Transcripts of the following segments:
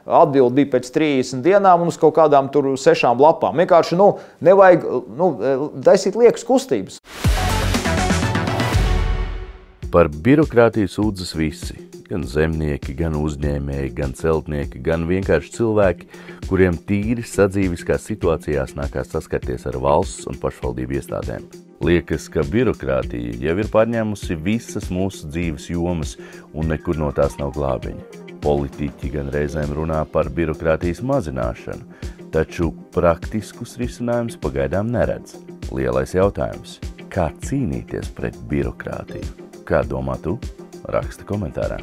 atbildi bija pēc 30 dienām un uz kaut kādām tur 6 lapām. Vienkārši, nevajag, taisīt liekas kustības. Par birokrātiju sūdzas visi. Gan zemnieki, gan uzņēmēji, gan celtnieki, gan vienkārši cilvēki, kuriem tīri sadzīviskās situācijās nākās saskarties ar valsts un pašvaldību iestādēm. Liekas, ka birokrātija jau ir pārņēmusi visas mūsu dzīves jomas un nekur no tās nav glābiņa. Politiķi gan reizēm runā par birokrātijas mazināšanu, taču praktiskus risinājumus pagaidām neredz. Lielais jautājums – kā cīnīties pret birokrātiju? Kā domā tu? Raksta komentārā.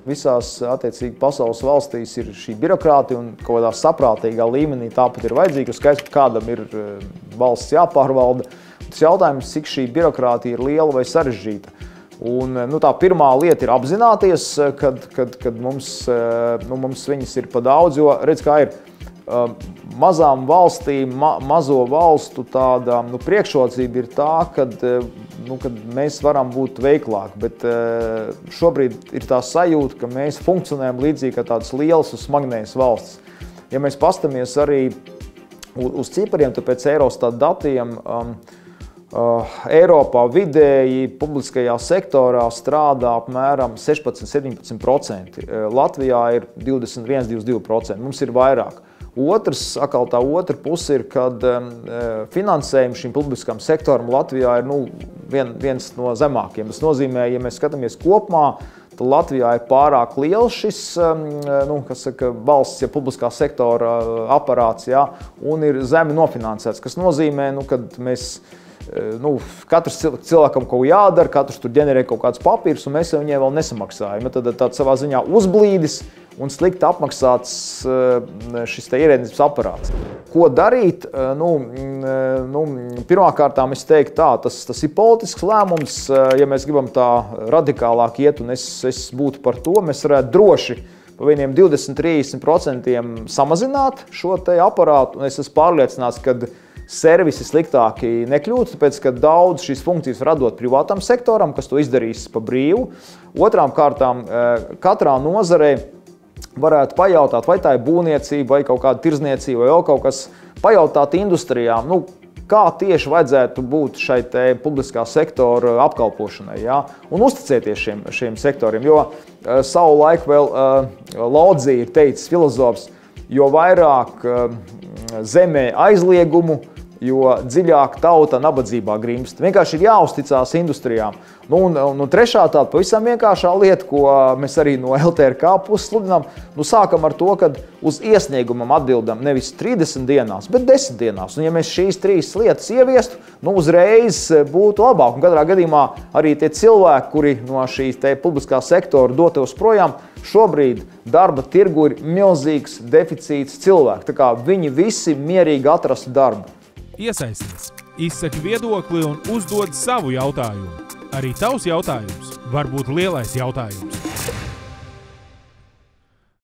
Visās attiecīgi pasaules valstīs ir šī birokrātija un kaut kādā saprātīgā līmenī tāpat ir vajadzīga. Skaidrs, ka kādam ir valsts jāpārvalda. Tas jautājums, cik šī birokrātija ir liela vai sarežģīta. Un, tā pirmā lieta ir apzināties, kad mums viņas ir pa daudz, jo redz, kā ir mazām valstīm, mazo valstu tāda priekšrocība ir tā, kad mēs varam būt veiklāki, bet šobrīd ir tā sajūta, ka mēs funkcionējam līdzīgi kā tādas lielas un smagnējas valstis. Ja mēs pastamies arī uz cipariem, tad pēc Eurostat datiem Eiropā vidēji publiskajā sektorā strādā apmēram 16–17%. Latvijā ir 21–22%, mums ir vairāk. Atkal tā otra puse ir, kad finansējums šim publiskam sektoram Latvijā ir viens no zemākiem. Tas nozīmē, ja mēs skatāmies kopumā, tad Latvijā ir pārāk liels šis valsts, publiskā sektora aparāts, un ir zemi nofinansēts, kas nozīmē, kad mēs katrs cilvēkam kaut ko jādara, katrs tur ģenerē kaut kādus papīrus, un mēs viņiem vēl nesamaksājam. Tad tāds savā ziņā uzblīdis un slikti apmaksāts šis ierēdniecības aparāts. Ko darīt? Pirmkārtām es teiktu tā, tas ir politisks lēmums, ja mēs gribam tā radikālāk iet, un es būtu par to, mēs varētu droši pa vieniem 20–30% samazināt šo te aparātu, un es esmu pārliecināts, ka servisi sliktāki nekļūtu, tāpēc, ka daudz šīs funkcijas var atdot privātam sektoram, kas to izdarīs pa brīvu. Otrām kārtām, katrā nozarē varētu pajautāt, vai tā ir būvniecība, vai kaut kāda tirzniecība, vai vēl kaut kas, pajautāt industrijām, kā tieši vajadzētu būt šai te publiskā sektora apkalpošanai, un uzticēties šiem sektoriem, jo savu laiku vēl Lodzi ir teicis filozofs, jo vairāk zemē aizliegumu, jo dziļāk tauta nabadzībā grimst. Vienkārši ir jāuzticās industrijām. Un trešā tāda pavisam vienkāršā lieta, ko mēs arī no LTRK puses sludinām, sākam ar to, ka uz iesniegumam atbildam nevis 30 dienās, bet 10 dienās. Un ja mēs šīs 3 lietas ieviestu, uzreiz būtu labāk. Un katrā gadījumā arī tie cilvēki, kuri no šīs te publiskā sektora dotos projām, šobrīd darba tirgu ir milzīgs deficīts cilvēku. Tā kā viņi visi mierīgi atrastu darbu. Iesaisties, izsaki viedokli un uzdod savu jautājumu. Arī tavs jautājums var būt lielais jautājums.